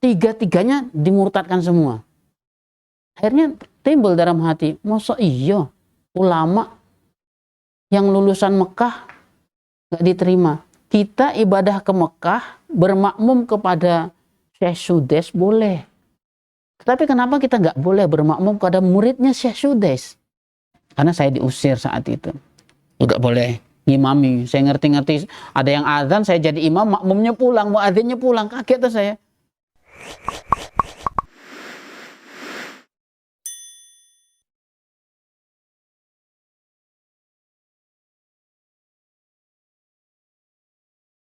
tiga-tiganya dimurtadkan semua. Akhirnya timbul dalam hati, masa iya ulama yang lulusan Mekah nggak diterima? Kita ibadah ke Mekah bermakmum kepada Syekh Sudes boleh, tapi kenapa kita nggak boleh bermakmum kepada muridnya Syekh Sudes? Karena saya diusir saat itu, nggak boleh ngimami. Saya ngerti-ngerti ada yang azan, saya jadi imam, makmumnya pulang, muadzinnya pulang, kaget tuh saya.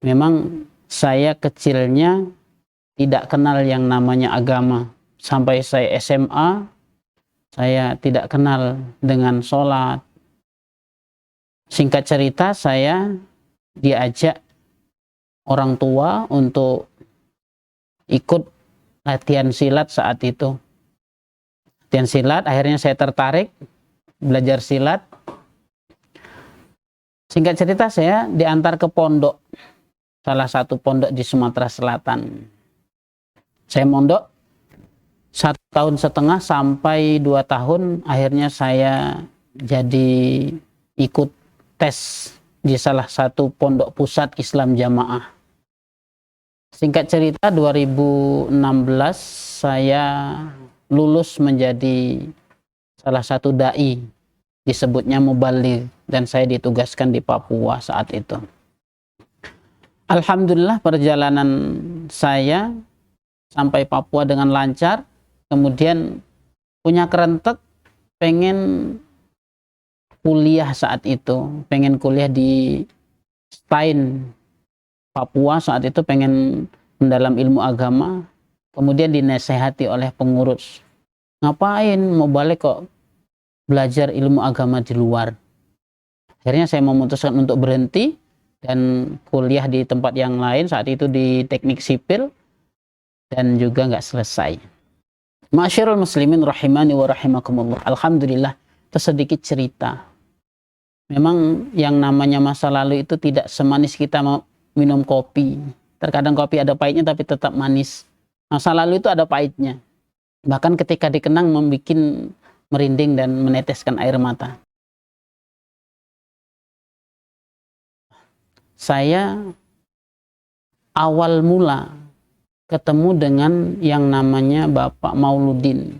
Memang saya kecilnya tidak kenal yang namanya agama. Sampai saya SMA, saya tidak kenal dengan sholat. Singkat cerita, saya diajak orang tua untuk ikut latihan silat saat itu. Latihan silat, akhirnya saya tertarik belajar silat. Singkat cerita, saya diantar ke pondok. Salah satu pondok di Sumatera Selatan. Saya mondok 1,5 tahun sampai 2 tahun, akhirnya saya jadi ikut tes di salah satu pondok pusat Islam Jamaah. Singkat cerita 2016 saya lulus menjadi salah satu dai, disebutnya mubaligh, dan saya ditugaskan di Papua saat itu. Alhamdulillah perjalanan saya sampai Papua dengan lancar. Kemudian punya kerentek pengen kuliah saat itu, pengen kuliah di STAIN Papua saat itu, pengen mendalam ilmu agama. Kemudian dinasehati oleh pengurus, ngapain mau balik kok belajar ilmu agama di luar. Akhirnya saya memutuskan untuk berhenti dan kuliah di tempat yang lain, saat itu di teknik sipil, dan juga nggak selesai. Ma'asyiral muslimin rahimani wa rahimakumullah. Alhamdulillah, itu sedikit cerita. Memang yang namanya masa lalu itu tidak semanis kita mau minum kopi. Terkadang kopi ada pahitnya tapi tetap manis. Masa lalu itu ada pahitnya. Bahkan ketika dikenang membuat merinding dan meneteskan air mata. Saya awal mula ketemu dengan yang namanya Bapak Mauludin,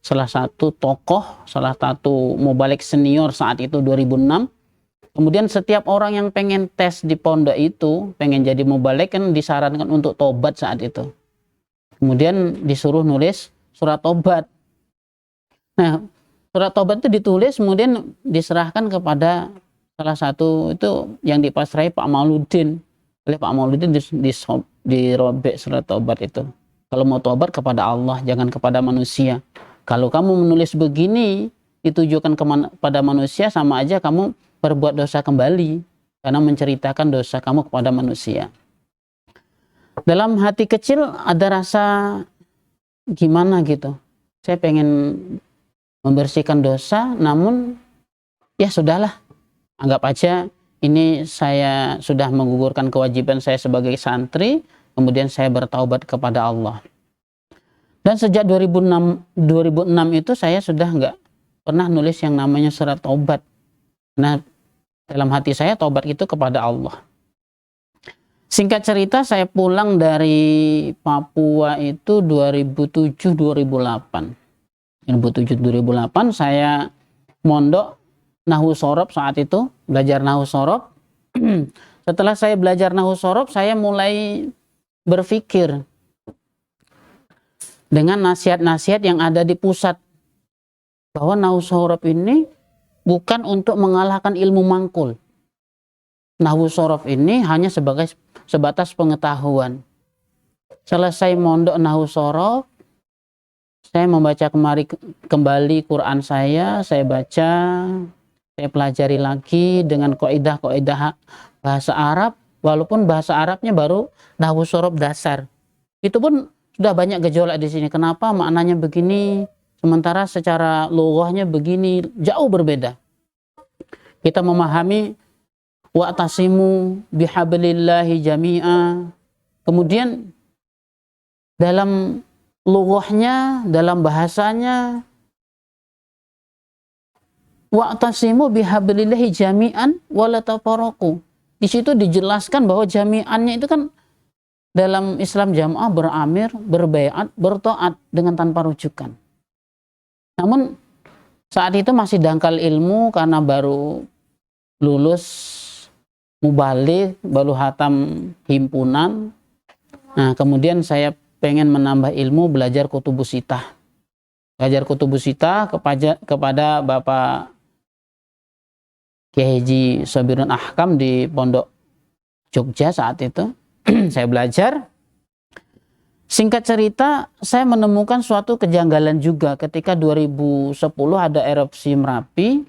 salah satu tokoh, salah satu mubaligh senior saat itu 2006. Kemudian setiap orang yang pengen tes di pondok itu, pengen jadi mubaligh, kan disarankan untuk tobat saat itu. Kemudian disuruh nulis surat tobat. Nah, surat tobat itu ditulis, kemudian diserahkan kepada salah satu itu yang dipasrai Pak Mauludin. Oleh Pak Mauludin dirobek surat tobat itu. Kalau mau tobat kepada Allah, jangan kepada manusia. Kalau kamu menulis begini ditujukan kepada manusia, sama aja kamu berbuat dosa kembali, karena menceritakan dosa kamu kepada manusia. Dalam hati kecil ada rasa gimana gitu. Saya pengen membersihkan dosa, namun ya sudahlah. Anggap aja ini saya sudah menggugurkan kewajiban saya sebagai santri, kemudian saya bertaubat kepada Allah. Dan sejak 2006 itu saya sudah nggak pernah nulis yang namanya surat taubat. Nah, dalam hati saya taubat itu kepada Allah. Singkat cerita, saya pulang dari Papua itu 2007-2008. 2007-2008 saya mondok Nahwu Shorob saat itu, belajar Nahwu Shorob. Setelah saya belajar Nahwu Shorob, saya mulai berpikir dengan nasihat-nasihat yang ada di pusat, bahwa Nahwu Shorob ini bukan untuk mengalahkan ilmu mangkul. Nahwu Shorob ini hanya sebatas pengetahuan. Selesai mondok Nahwu Shorob, saya membaca kembali Quran saya baca, saya pelajari lagi dengan kaidah-kaidah bahasa Arab, walaupun bahasa Arabnya baru Nahwu Shorob dasar. Itu pun sudah banyak gejolak di sini. Kenapa maknanya begini, sementara secara lughahnya begini, jauh berbeda. Kita memahami wa'tasimu bihablillahi jami'a. Kemudian dalam lughahnya, dalam bahasanya, wa'tasimu bihablillahi jami'an wala tafarraqu. Di situ dijelaskan bahwa jami'annya itu kan dalam Islam jamaah beramir, berbaiat, bertaat dengan tanpa rujukan. Namun saat itu masih dangkal ilmu karena baru lulus mubaligh, baru hatam himpunan. Nah, kemudian saya pengen menambah ilmu, belajar kutubus sittah. Belajar kutubus sittah kepada Bapak Kiai Haji Shabirun Ahkam di Pondok Jogja saat itu. Saya belajar. Singkat cerita, saya menemukan suatu kejanggalan juga ketika 2010 ada erupsi Merapi.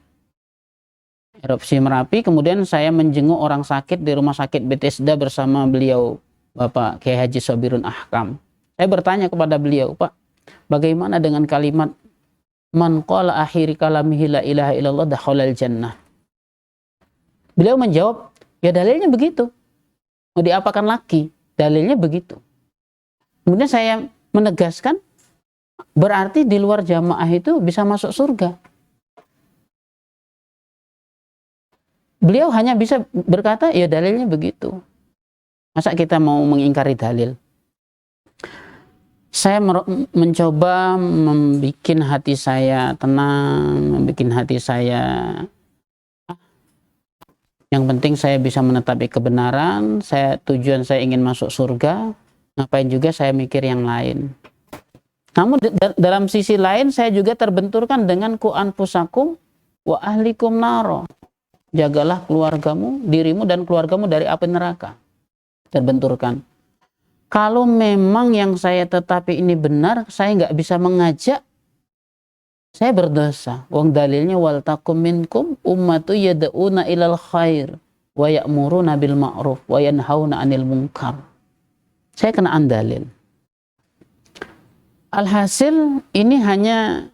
Kemudian saya menjenguk orang sakit di rumah sakit Bethesda bersama beliau, Bapak Kiai Haji Shabirun Ahkam. Saya bertanya kepada beliau, Pak, bagaimana dengan kalimat man qala akhiri kalamihi la ilaha illallah dakhalal jannah? Beliau menjawab, ya dalilnya begitu. Mau diapakan lagi? Dalilnya begitu. Kemudian saya menegaskan, berarti di luar jamaah itu bisa masuk surga. Beliau hanya bisa berkata, ya dalilnya begitu. Masa kita mau mengingkari dalil? Saya mencoba membuat hati saya tenang, membuat hati saya, yang penting saya bisa menetapi kebenaran, tujuan saya ingin masuk surga, ngapain juga saya mikir yang lain. Namun dalam sisi lain saya juga terbenturkan dengan ku anfusakum wa ahlikum naro. Jagalah keluargamu, dirimu dan keluargamu dari api neraka. Terbenturkan. Kalau memang yang saya tetapi ini benar, saya nggak bisa mengajak, saya berdosa. Wong dalilnya wal takum minkum ummatu yad'una ilal khair wa ya'muruna bil ma'ruf wa yanhauna 'anil munkar. Saya kena andalil. Alhasil ini hanya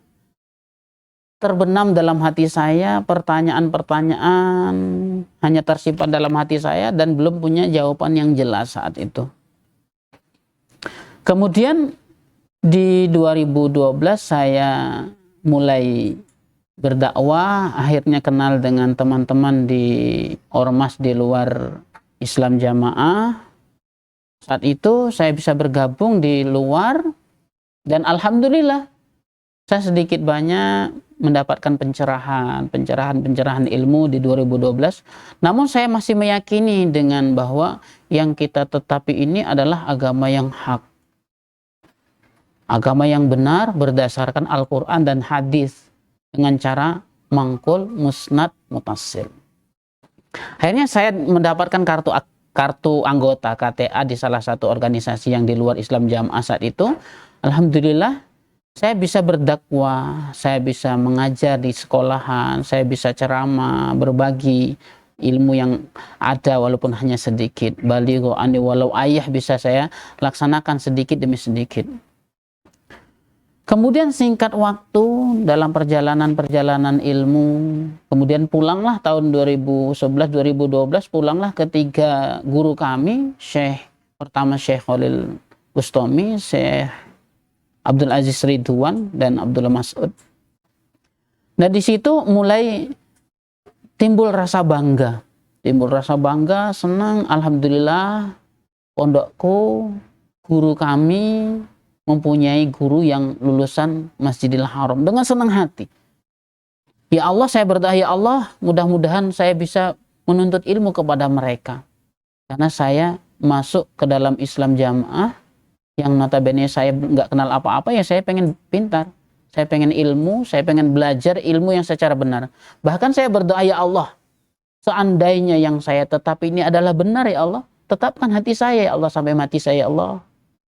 terbenam dalam hati saya, pertanyaan-pertanyaan hanya tersimpan dalam hati saya dan belum punya jawaban yang jelas saat itu. Kemudian di 2012 saya mulai berdakwah, akhirnya kenal dengan teman-teman di ormas di luar Islam Jamaah. Saat itu saya bisa bergabung di luar dan alhamdulillah saya sedikit banyak mendapatkan pencerahan ilmu di 2012. Namun saya masih meyakini dengan bahwa yang kita tetapi ini adalah agama yang hak. Agama yang benar berdasarkan Al-Quran dan hadis dengan cara mangkul, musnad, mutassil. Akhirnya saya mendapatkan kartu anggota KTA di salah satu organisasi yang di luar Islam Jamaah saat itu. Alhamdulillah saya bisa berdakwah, saya bisa mengajar di sekolahan, saya bisa ceramah, berbagi ilmu yang ada walaupun hanya sedikit. Balighu anni walau ayah bisa saya laksanakan sedikit demi sedikit. Kemudian singkat waktu dalam perjalanan ilmu, kemudian pulanglah tahun 2011-2012, pulanglah ketiga guru kami, pertama Syekh Khalil Bustami, Syekh Abdul Aziz Ridwan, dan Abdullah Mas'ud. Nah di situ mulai timbul rasa bangga, senang, alhamdulillah pondokku, guru kami mempunyai guru yang lulusan Masjidil Haram dengan senang hati. Ya Allah, saya berdoa, ya Allah, mudah-mudahan saya bisa menuntut ilmu kepada mereka. Karena saya masuk ke dalam Islam Jamaah yang notabene saya nggak kenal apa-apa, ya saya pengen pintar. Saya pengen ilmu, saya pengen belajar ilmu yang secara benar. Bahkan saya berdoa, ya Allah, seandainya yang saya tetapi ini adalah benar, ya Allah, tetapkan hati saya, ya Allah, sampai mati saya, ya Allah.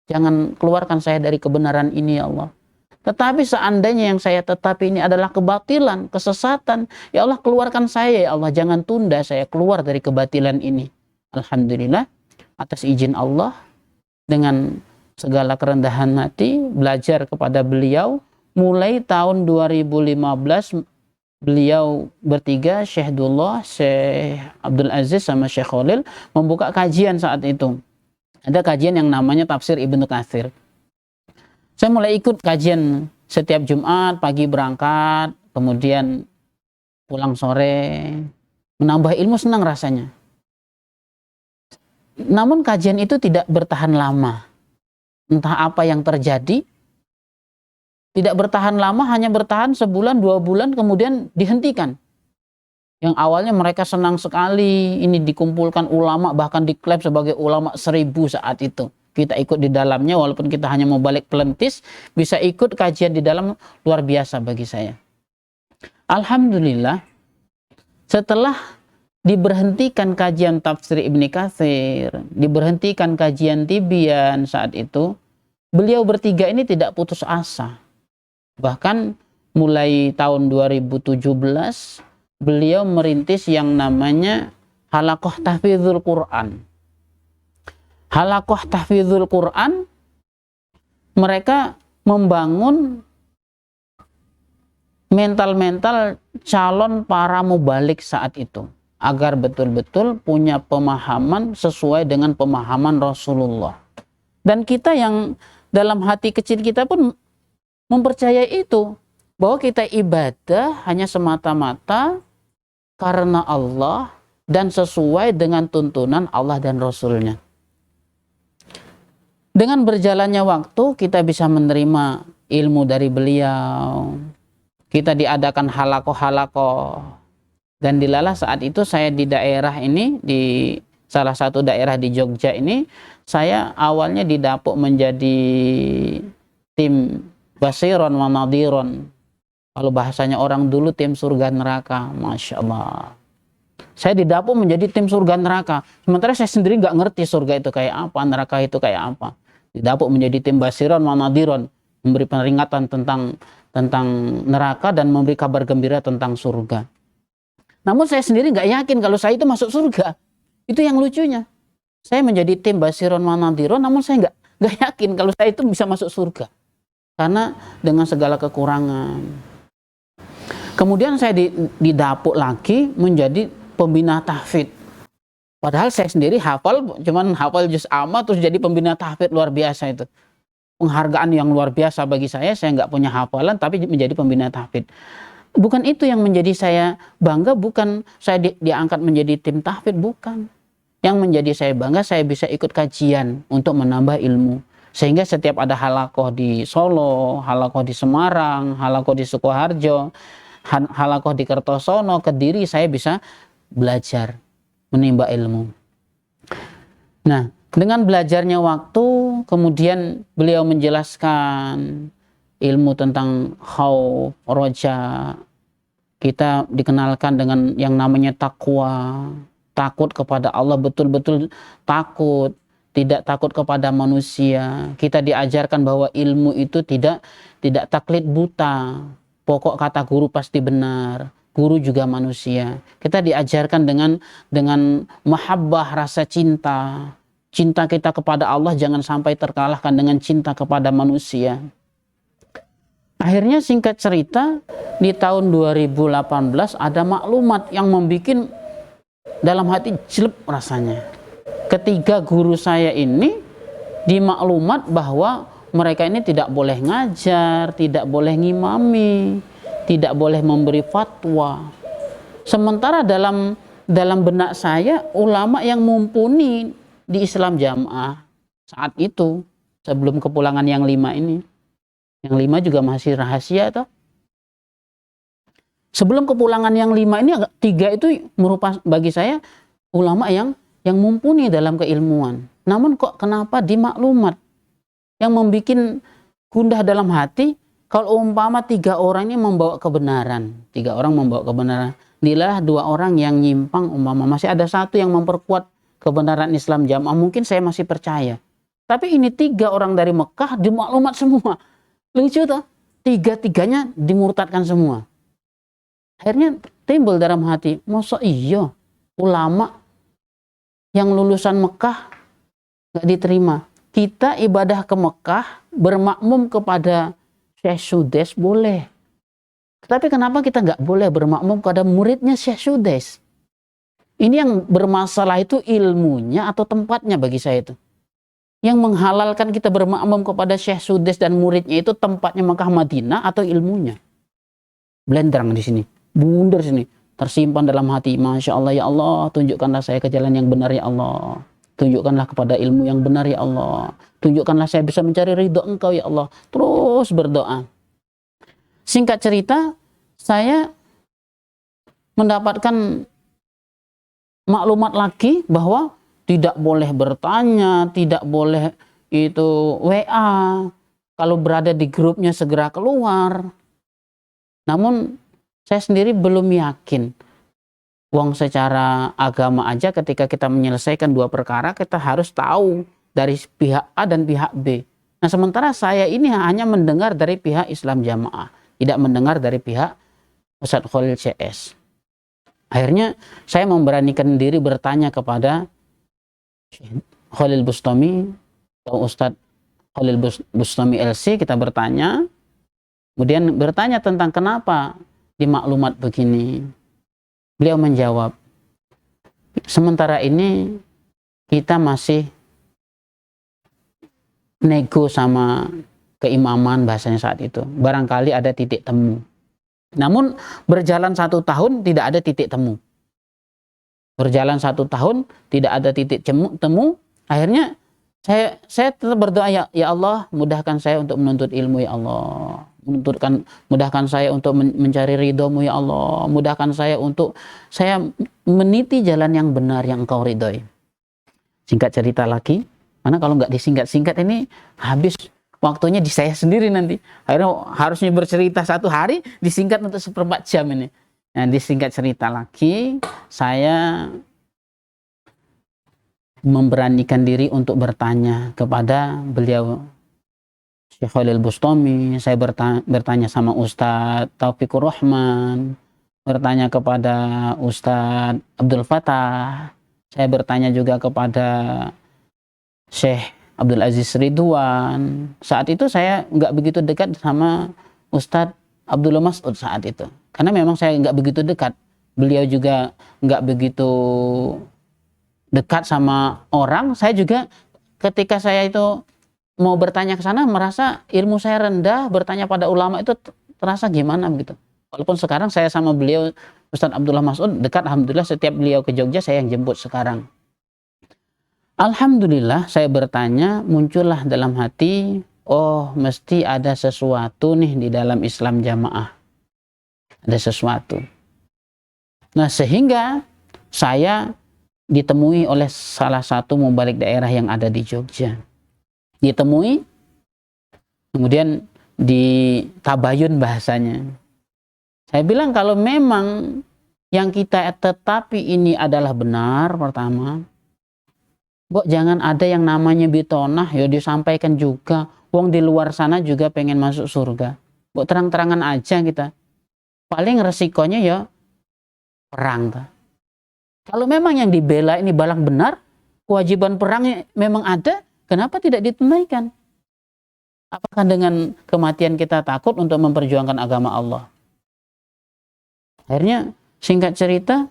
Jangan keluarkan saya dari kebenaran ini, ya Allah. Tetapi seandainya yang saya tetapi ini adalah kebatilan, kesesatan, ya Allah, keluarkan saya, ya Allah. Jangan tunda saya keluar dari kebatilan ini. Alhamdulillah, atas izin Allah, dengan segala kerendahan hati, belajar kepada beliau. Mulai tahun 2015, beliau bertiga, Syekh Dullah, Syekh Abdul Aziz, sama Syekh Khalil, membuka kajian saat itu. Ada kajian yang namanya Tafsir Ibnu Katsir. Saya mulai ikut kajian setiap Jumat, pagi berangkat, kemudian pulang sore, menambah ilmu, senang rasanya. Namun kajian itu tidak bertahan lama. Entah apa yang terjadi, tidak bertahan lama, hanya bertahan sebulan, 2 bulan, kemudian dihentikan. Yang awalnya mereka senang sekali, ini dikumpulkan ulama, bahkan diklaim sebagai ulama 1000 saat itu. Kita ikut di dalamnya, walaupun kita hanya mau balik pelentis, bisa ikut kajian di dalam, luar biasa bagi saya. Alhamdulillah, setelah diberhentikan kajian tafsir Ibnu Katsir, diberhentikan kajian Tibyan saat itu, beliau bertiga ini tidak putus asa. Bahkan mulai tahun 2017, beliau merintis yang namanya Halaqah Tahfidzul Quran. Halaqah Tahfidzul Quran, mereka membangun mental-mental calon para mubalik saat itu, agar betul-betul punya pemahaman sesuai dengan pemahaman Rasulullah. Dan kita yang dalam hati kecil kita pun mempercayai itu, bahwa kita ibadah hanya semata-mata karena Allah dan sesuai dengan tuntunan Allah dan Rasulnya. Dengan berjalannya waktu, kita bisa menerima ilmu dari beliau. Kita diadakan halaqah-halaqah. Dan dilalah saat itu saya di daerah ini, di salah satu daerah di Jogja ini, saya awalnya didapuk menjadi tim basiron wa nadhiron. Kalau bahasanya orang dulu, tim surga neraka. Masya Allah. Saya didapuk menjadi tim surga neraka. Sementara saya sendiri nggak ngerti surga itu kayak apa, neraka itu kayak apa. Didapuk menjadi tim basiron wa nadhiron, memberi peringatan tentang neraka dan memberi kabar gembira tentang surga. Namun saya sendiri nggak yakin kalau saya itu masuk surga. Itu yang lucunya. Saya menjadi tim basiron wa nadhiron, namun saya nggak yakin kalau saya itu bisa masuk surga. Karena dengan segala kekurangan. Kemudian saya didapuk lagi menjadi pembina tahfidz. Padahal saya sendiri cuman hafal juz amma, terus jadi pembina tahfidz, luar biasa itu. Penghargaan yang luar biasa bagi saya nggak punya hafalan, tapi menjadi pembina tahfidz. Bukan itu yang menjadi saya bangga, bukan saya diangkat menjadi tim tahfidz, bukan. Yang menjadi saya bangga, saya bisa ikut kajian untuk menambah ilmu. Sehingga setiap ada halaqah di Solo, halaqah di Semarang, halaqah di Sukoharjo, halaqah di Kertosono, Kediri, saya bisa belajar, menimba ilmu. Nah, dengan belajarnya waktu, kemudian beliau menjelaskan ilmu tentang khauf, roja. Kita dikenalkan dengan yang namanya takwa, takut kepada Allah, betul-betul takut, tidak takut kepada manusia. Kita diajarkan bahwa ilmu itu tidak taklid buta. Pokok kata guru pasti benar. Guru juga manusia. Kita diajarkan dengan mahabbah, rasa cinta. Cinta kita kepada Allah jangan sampai terkalahkan dengan cinta kepada manusia. Akhirnya singkat cerita, di tahun 2018 ada maklumat yang membuat dalam hati jelek rasanya. Ketiga guru saya ini di maklumat bahwa mereka ini tidak boleh ngajar, tidak boleh ngimami, tidak boleh memberi fatwa. Sementara dalam benak saya, ulama yang mumpuni di Islam Jamaah saat itu, sebelum kepulangan yang 5 ini. Yang 5 juga masih rahasia toh. Sebelum kepulangan yang 5 ini, 3 itu merupakan bagi saya ulama yang mumpuni dalam keilmuan. Namun kok kenapa di maklumat yang membuat gundah dalam hati, kalau umpama 3 orang ini membawa kebenaran, 3 orang membawa kebenaran, inilah 2 orang yang nyimpang, umpama masih ada 1 yang memperkuat kebenaran Islam Jamaah, mungkin saya masih percaya. Tapi ini 3 orang dari Mekah di maklumat semua. Lucu toh? 3-tiganya dimurtadkan semua. Akhirnya timbul dalam hati, masa iya ulama yang lulusan Mekah gak diterima? Kita ibadah ke Mekah, bermakmum kepada Syekh Sudes boleh. Tetapi kenapa kita nggak boleh bermakmum kepada muridnya Syekh Sudes? Ini yang bermasalah itu ilmunya atau tempatnya bagi saya itu. yang menghalalkan kita bermakmum kepada Syekh Sudes dan muridnya itu tempatnya Mekah Madinah atau ilmunya? Blendrang di sini, bundar sini, tersimpan dalam hati. Masya Allah, ya Allah, tunjukkanlah saya ke jalan yang benar ya Allah. Tunjukkanlah kepada ilmu yang benar ya Allah. Tunjukkanlah saya bisa mencari ridho Engkau ya Allah. Terus berdoa. Singkat cerita, saya mendapatkan maklumat lagi bahwa tidak boleh bertanya, tidak boleh itu WA. Kalau berada di grupnya segera keluar. Namun saya sendiri belum yakin. Wong secara agama aja ketika kita menyelesaikan dua perkara, kita harus tahu dari pihak A dan pihak B. Nah sementara saya ini hanya mendengar dari pihak Islam Jamaah, tidak mendengar dari pihak Ustadz Khalil CS. Akhirnya saya memberanikan diri bertanya kepada Khalil Bustami atau Ustadz Khalil Bustami LC, kita bertanya. Kemudian bertanya tentang kenapa di maklumat begini. Beliau menjawab, sementara ini kita masih nego sama keimaman bahasanya saat itu. Barangkali ada titik temu. Namun berjalan 1 tahun tidak ada titik temu. Berjalan 1 tahun tidak ada titik temu. Akhirnya saya tetap berdoa, ya Allah, mudahkan saya untuk menuntut ilmu ya Allah. Mudahkan saya untuk mencari ridhomu ya Allah. Mudahkan saya untuk saya meniti jalan yang benar yang Engkau ridhoi. Singkat cerita lagi, karena kalau nggak disingkat-singkat ini habis waktunya di saya sendiri nanti. Akhirnya harusnya bercerita 1 hari, disingkat untuk 1/4 jam ini. Nah, disingkat cerita lagi, saya memberanikan diri untuk bertanya kepada beliau Syekh Khalil Bustami. Saya bertanya sama Ustadz Taufikur Rahman, bertanya kepada Ustadz Abdul Fattah, saya bertanya juga kepada Syekh Abdul Aziz Ridwan. Saat itu saya nggak begitu dekat sama Ustadz Abdullah Mas'ud saat itu, karena memang saya nggak begitu dekat. Beliau juga nggak begitu dekat sama orang. Saya juga ketika saya itu mau bertanya ke sana merasa ilmu saya rendah, bertanya pada ulama itu terasa gimana begitu. Walaupun sekarang saya sama beliau Ustadz Abdullah Mas'ud dekat, alhamdulillah setiap beliau ke Jogja saya yang jemput sekarang. Alhamdulillah saya bertanya, muncullah dalam hati, oh mesti ada sesuatu nih di dalam Islam Jamaah. Ada sesuatu. Nah sehingga saya ditemui oleh salah satu mubalik daerah yang ada di Jogja. Ditemui, kemudian ditabayun bahasanya. Saya bilang kalau memang yang kita tetapi ini adalah benar, pertama, kok jangan ada yang namanya bitonah, ya disampaikan juga. Wong di luar sana juga pengen masuk surga. Kok terang-terangan aja kita. Paling resikonya ya perang. Kalau memang yang dibela ini balang benar, kewajiban perangnya memang ada, kenapa tidak ditunaikan? Apakah dengan kematian kita takut untuk memperjuangkan agama Allah? Akhirnya singkat cerita,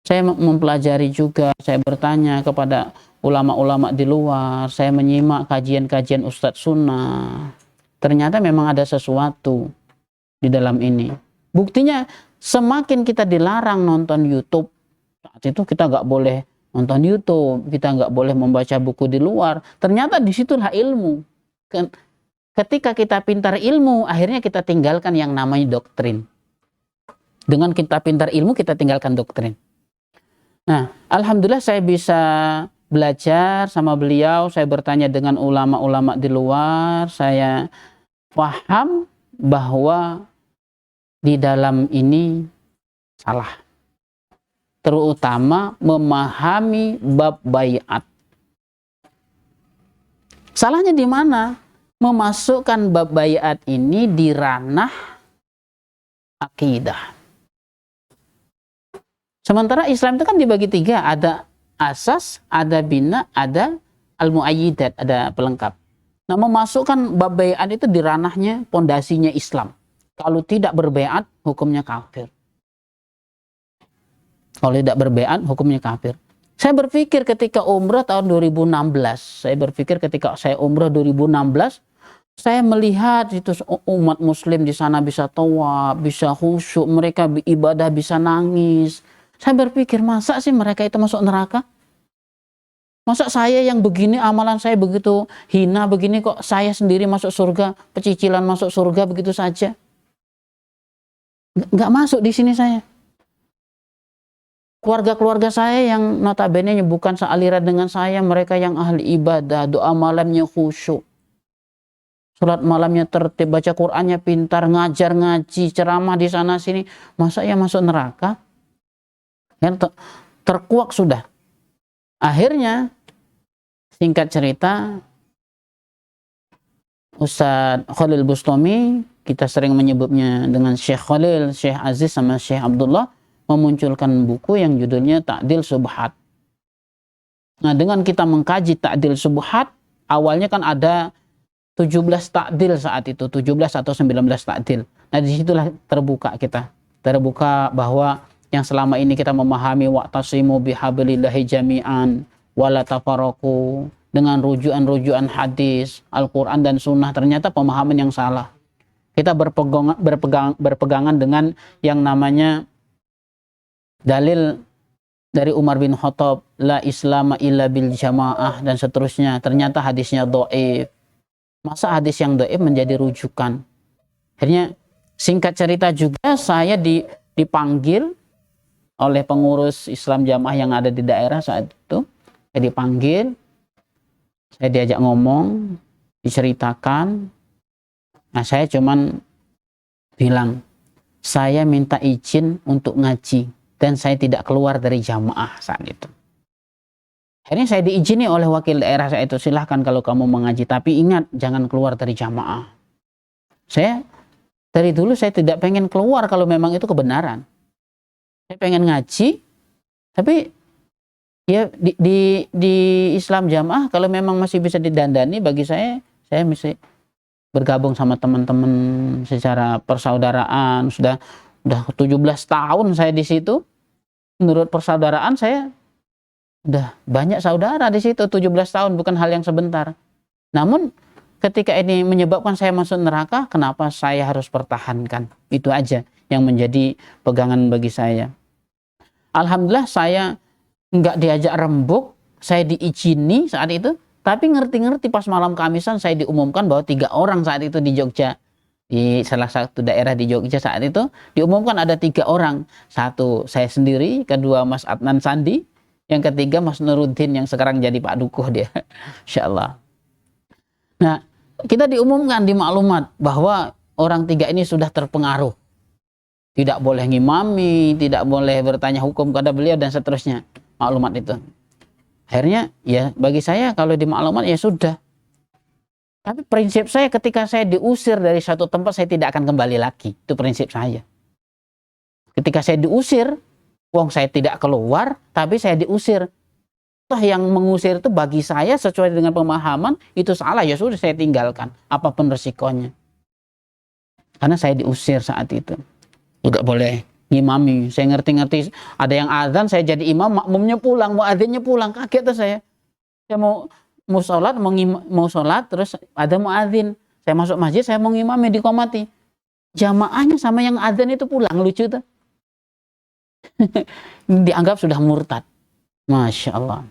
saya mempelajari juga, saya bertanya kepada ulama-ulama di luar, saya menyimak kajian-kajian Ustadz Sunnah. Ternyata memang ada sesuatu di dalam ini. Buktinya semakin kita dilarang nonton YouTube, saat itu kita nggak boleh nonton YouTube, kita nggak boleh membaca buku di luar. Ternyata disitulah ilmu. Ketika kita pintar ilmu, akhirnya kita tinggalkan yang namanya doktrin. Dengan kita pintar ilmu, kita tinggalkan doktrin. Nah, alhamdulillah saya bisa belajar sama beliau, saya bertanya dengan ulama-ulama di luar, saya paham bahwa di dalam ini salah. Terutama memahami bab baiat. Salahnya di mana? Memasukkan bab baiat ini di ranah akidah. Sementara Islam itu kan dibagi 3, ada asas, ada bina, ada al-muayyidat, ada pelengkap. Nah, memasukkan bab baiat itu di ranahnya pondasinya Islam. Kalau tidak berbaiat, hukumnya kafir. Kalau tidak berbaiat, hukumnya kafir. Saya berpikir ketika umrah tahun 2016, saya berpikir ketika saya umrah 2016, saya melihat itu umat muslim di sana bisa tawaf, bisa khusyuk, mereka ibadah bisa nangis. Saya berpikir, masa sih mereka itu masuk neraka? Masa saya yang begini, amalan saya begitu hina begini, kok saya sendiri masuk surga, pecicilan masuk surga begitu saja? Nggak masuk di sini saya. Keluarga-keluarga saya yang notabene bukan sealiran dengan saya, mereka yang ahli ibadah, doa malamnya khusyuk, sholat malamnya tertib, baca Qur'annya pintar, ngajar ngaji, ceramah di sana sini, masa ya masuk neraka? Yang terkuak sudah. Akhirnya, singkat cerita, Ustadz Khalil Bustami, kita sering menyebutnya dengan Syekh Khalil, Syekh Aziz sama Syekh Abdullah, memunculkan buku yang judulnya Ta'dil Subhat. Nah, dengan kita mengkaji Ta'dil Subhat, awalnya kan ada 17 ta'dil saat itu, 17 atau 19 ta'dil. Nah, disitulah terbuka kita. Terbuka bahwa yang selama ini kita memahami wa'tasimu bihablillahi jami'an wala tafarraqu dengan rujukan-rujukan hadis, Al-Quran dan Sunnah, ternyata pemahaman yang salah. Kita berpegangan dengan yang namanya dalil dari Umar bin Khattab, la islama illa bil jamaah, dan seterusnya. Ternyata hadisnya dhaif. Masa hadis yang dhaif menjadi rujukan? Akhirnya singkat cerita juga saya dipanggil oleh pengurus Islam Jamaah yang ada di daerah saat itu. Saya dipanggil, saya diajak ngomong, diceritakan. Nah, saya cuman bilang, saya minta izin untuk ngaji dan saya tidak keluar dari jamaah saat itu. Akhirnya saya diizini oleh wakil daerah saya itu, silahkan kalau kamu mengaji, tapi ingat jangan keluar dari jamaah. Saya dari dulu saya tidak pengen keluar kalau memang itu kebenaran. Saya pengen ngaji, tapi ya di Islam Jamaah kalau memang masih bisa didandani, bagi saya mesti bergabung sama teman-teman secara persaudaraan. Sudah 17 tahun saya di situ. Menurut persaudaraan saya udah banyak saudara di situ. 17 tahun bukan hal yang sebentar. Namun ketika ini menyebabkan saya masuk neraka, kenapa saya harus pertahankan? Itu aja yang menjadi pegangan bagi saya. Alhamdulillah saya nggak diajak rembuk, saya diizini saat itu. Tapi ngerti-ngerti pas malam Kamisan saya diumumkan bahwa 3 orang saat itu di Jogja, di salah satu daerah di Jogja saat itu diumumkan ada 3 orang. Satu saya sendiri, kedua Mas Adnan Sandi, yang ketiga Mas Nuruddin yang sekarang jadi Pak Dukuh dia. Insyaallah. Nah, kita diumumkan di maklumat bahwa orang 3 ini sudah terpengaruh. Tidak boleh ngimami, tidak boleh bertanya hukum kepada beliau dan seterusnya. Maklumat itu. Akhirnya ya bagi saya kalau di maklumat ya sudah. Tapi prinsip saya ketika saya diusir dari satu tempat, saya tidak akan kembali lagi. Itu prinsip saya. Ketika saya diusir, wong saya tidak keluar, tapi saya diusir. Toh yang mengusir itu bagi saya sesuai dengan pemahaman, itu salah, ya sudah saya tinggalkan. Apapun resikonya. Karena saya diusir saat itu. Tidak boleh ngimami. Saya ngerti-ngerti. Ada yang azan, saya jadi imam, makmumnya pulang, muadzinnya pulang. Kaget tuh saya. Saya mau sholat, mau sholat, terus ada muadzin. Saya masuk masjid, saya mau ngimami, diqomati. Jamaahnya sama yang adzan itu pulang, lucu tuh. Dianggap sudah murtad. Masya Allah.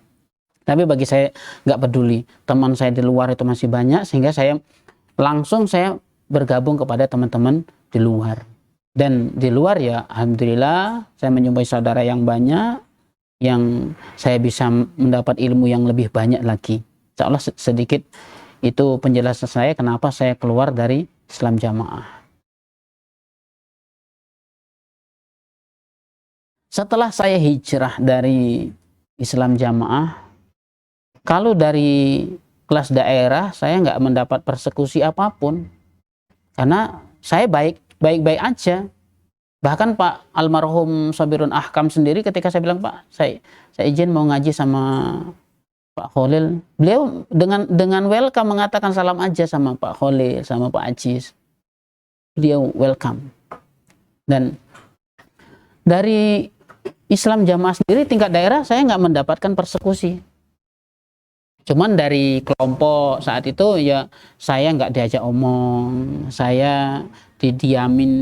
Tapi bagi saya nggak peduli. Teman saya di luar itu masih banyak, sehingga saya bergabung kepada teman-teman di luar. Dan di luar ya alhamdulillah saya menjumpai saudara yang banyak, yang saya bisa mendapat ilmu yang lebih banyak lagi. Insya Allah sedikit itu penjelasan saya kenapa saya keluar dari Islam Jamaah. Setelah saya hijrah dari Islam Jamaah, kalau dari kelas daerah saya nggak mendapat persekusi apapun, karena saya baik-baik aja. Bahkan Pak almarhum Sabirun Ahkam sendiri ketika saya bilang, Pak, saya izin mau ngaji sama Pak Khalil, beliau dengan welcome mengatakan salam aja sama Pak Khalil, sama Pak Aziz. Beliau welcome. Dan dari Islam jamaah sendiri tingkat daerah saya nggak mendapatkan persekusi. Cuman dari kelompok saat itu ya saya nggak diajak omong, saya didiamin,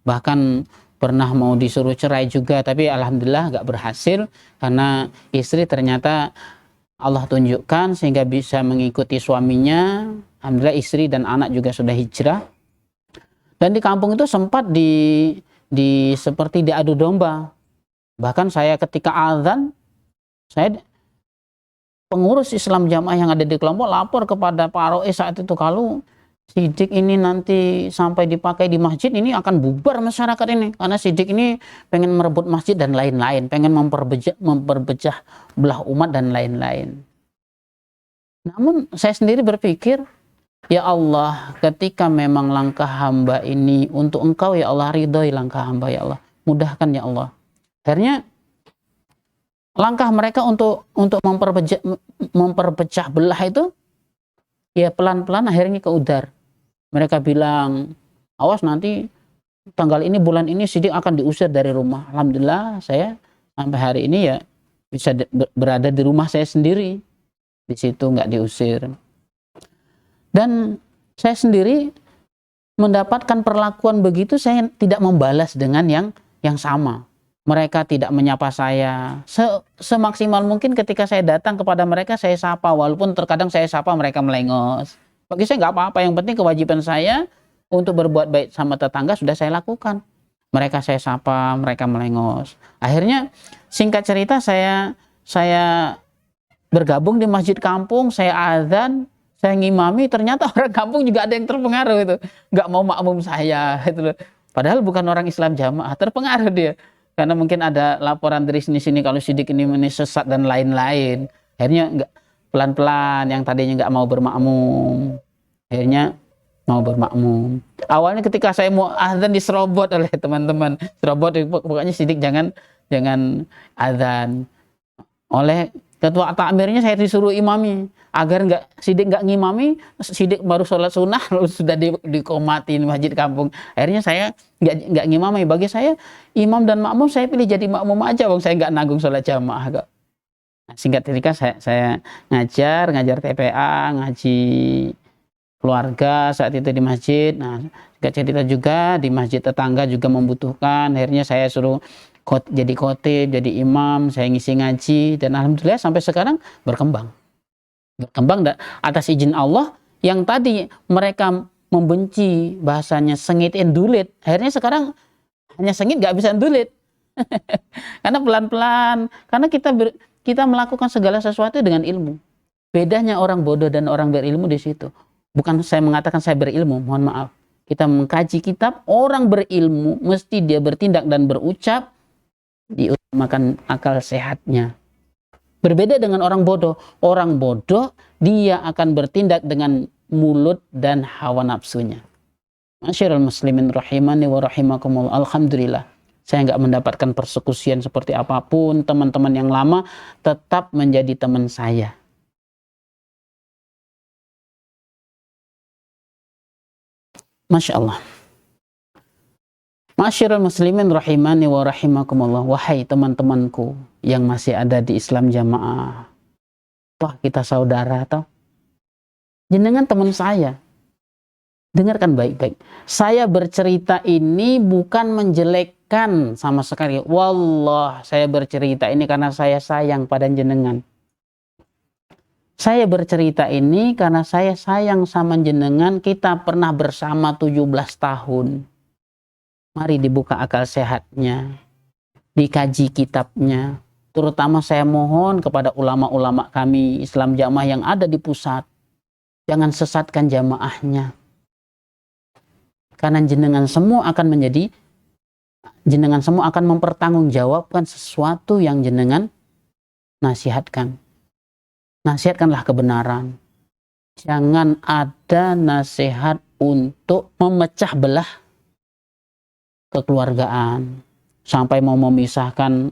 bahkan pernah mau disuruh cerai juga, tapi alhamdulillah nggak berhasil karena istri ternyata Allah tunjukkan sehingga bisa mengikuti suaminya. Alhamdulillah istri dan anak juga sudah hijrah. Dan di kampung itu sempat seperti diadu domba. Bahkan saya ketika azan, saya pengurus Islam jamaah yang ada di kelompok lapor kepada Pak Roe saat itu, kalau sidik ini nanti sampai dipakai di masjid ini akan bubar masyarakat ini, karena sidik ini pengen merebut masjid dan lain-lain, pengen memperbejah belah umat dan lain-lain. Namun saya sendiri berpikir, ya Allah, ketika memang langkah hamba ini untuk Engkau ya Allah, ridhoi langkah hamba ya Allah, mudahkan ya Allah. Akhirnya langkah mereka untuk memperpecah belah itu ya pelan-pelan akhirnya ke udar. Mereka bilang, awas nanti tanggal ini bulan ini sidik akan diusir dari rumah. Alhamdulillah saya sampai hari ini ya bisa berada di rumah saya sendiri, di situ nggak diusir. Dan saya sendiri mendapatkan perlakuan begitu, saya tidak membalas dengan yang sama. Mereka tidak menyapa saya. Semaksimal mungkin ketika saya datang kepada mereka, saya sapa. Walaupun terkadang saya sapa mereka melengos. Bagi saya nggak apa-apa. Yang penting kewajiban saya untuk berbuat baik sama tetangga sudah saya lakukan. Mereka saya sapa, mereka melengos. Akhirnya singkat cerita saya bergabung di masjid kampung, saya azan, saya ngimami. Ternyata orang kampung juga ada yang terpengaruh itu. Nggak mau makmum saya. Itu. Padahal bukan orang Islam jamaah, terpengaruh dia. Karena mungkin ada laporan dari sini-sini kalau sidik ini sesat dan lain-lain. Akhirnya nggak, pelan-pelan yang tadinya nggak mau bermakmum, akhirnya mau bermakmum. Awalnya ketika saya mau azan diserobot oleh teman-teman, serobot pokoknya sidik jangan azan. Oleh ketua takmirnya saya disuruh imami agar sidik nggak ngimami, sidik baru sholat sunnah sudah dikomatin masjid kampung. Akhirnya saya nggak ngimami. Bagi saya imam dan makmum saya pilih jadi makmum aja, bang, saya nggak nanggung sholat jamaah kok. Nah, singkat cerita saya ngajar TPA, ngaji keluarga saat itu di masjid. Nah, singkat cerita juga di masjid tetangga juga membutuhkan. Akhirnya saya suruh jadi khotib, jadi imam, saya ngisi ngaji, dan alhamdulillah sampai sekarang berkembang atas izin Allah. Yang tadi mereka membenci bahasanya sengit endulit, akhirnya sekarang hanya sengit, nggak bisa endulit. Karena pelan-pelan, karena kita melakukan segala sesuatu dengan ilmu. Bedanya orang bodoh dan orang berilmu di situ. Bukan saya mengatakan saya berilmu, mohon maaf. Kita mengkaji kitab, orang berilmu mesti dia bertindak dan berucap diutamakan akal sehatnya. Berbeda dengan orang bodoh. Orang bodoh dia akan bertindak dengan mulut dan hawa nafsunya. Masyarul muslimin rahimani wa rahimakumullah. Alhamdulillah saya nggak mendapatkan persekusian seperti apapun. Teman-teman yang lama tetap menjadi teman saya. Masya Allah. Masyarul muslimin rahimani wa rahimakumullah. Wahai teman-temanku yang masih ada di Islam jamaah, wah kita saudara atau jenengan teman saya. Dengarkan baik-baik. Saya bercerita ini bukan menjelekkan sama sekali. Wallah, saya bercerita ini karena saya sayang pada jenengan. Saya bercerita ini karena saya sayang sama jenengan. Kita pernah bersama 17 tahun. Mari dibuka akal sehatnya, dikaji kitabnya. Terutama saya mohon kepada ulama-ulama kami Islam jamaah yang ada di pusat, jangan sesatkan jamaahnya. Karena jenengan semua akan mempertanggungjawabkan sesuatu yang jenengan nasihatkan. Nasihatkanlah kebenaran. Jangan ada nasihat untuk memecah belah kekeluargaan, sampai mau memisahkan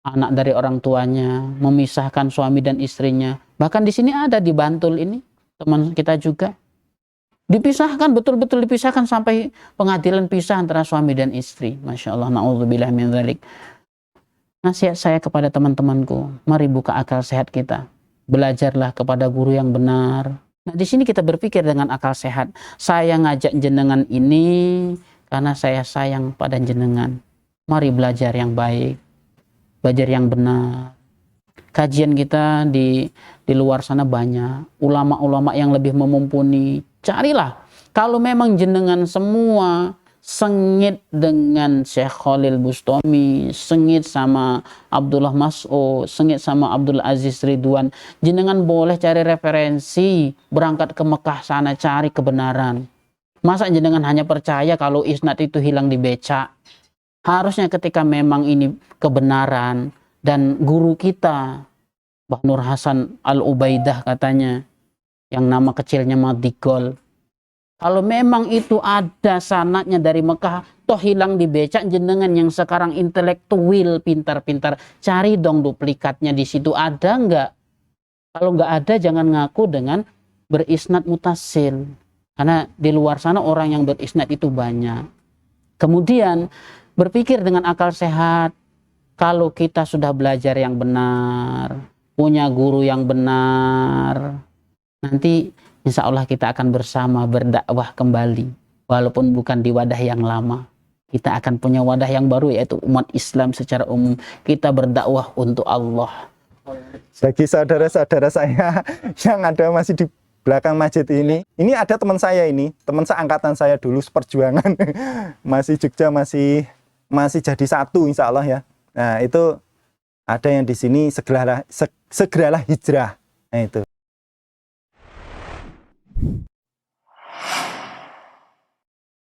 anak dari orang tuanya, memisahkan suami dan istrinya. Bahkan di sini ada di Bantul ini, teman kita juga. Dipisahkan, betul-betul dipisahkan sampai pengadilan pisah antara suami dan istri. Masya Allah, na'udzubillah min dzalik. Nasihat saya kepada teman-temanku, mari buka akal sehat kita. Belajarlah kepada guru yang benar. Nah, di sini kita berpikir dengan akal sehat. Saya ngajak jenengan ini karena saya sayang pada jenengan. Mari belajar yang baik, belajar yang benar. Kajian kita di luar sana banyak. Ulama-ulama yang lebih memumpuni. Carilah. Kalau memang jenengan semua sengit dengan Syekh Khalil Bustami, sengit sama Abdullah Mas'ud, sengit sama Abdul Aziz Ridwan, jenengan boleh cari referensi, berangkat ke Mekah sana cari kebenaran. Masa jenengan hanya percaya kalau isnad itu hilang di becak? Harusnya ketika memang ini kebenaran, dan guru kita Mbah Nur Hasan Al-Ubaidah katanya, yang nama kecilnya Madigol, kalau memang itu ada sanadnya dari Mekah, toh hilang di becak, jenengan yang sekarang intelektual, pintar-pintar, cari dong duplikatnya di situ, ada nggak? Kalau nggak ada, jangan ngaku dengan berisnad mutasil. Karena di luar sana orang yang berisnad itu banyak. Kemudian berpikir dengan akal sehat. Kalau kita sudah belajar yang benar, punya guru yang benar, nanti insya Allah kita akan bersama berdakwah kembali. Walaupun bukan di wadah yang lama. Kita akan punya wadah yang baru, yaitu umat Islam secara umum. Kita berdakwah untuk Allah. Bagi saudara-saudara saya yang ada masih di belakang masjid ini ada teman saya ini, teman seangkatan saya dulu seperjuangan. Masih Jogja, masih jadi satu insya Allah ya. Nah itu ada yang di sini segeralah hijrah. Nah itu.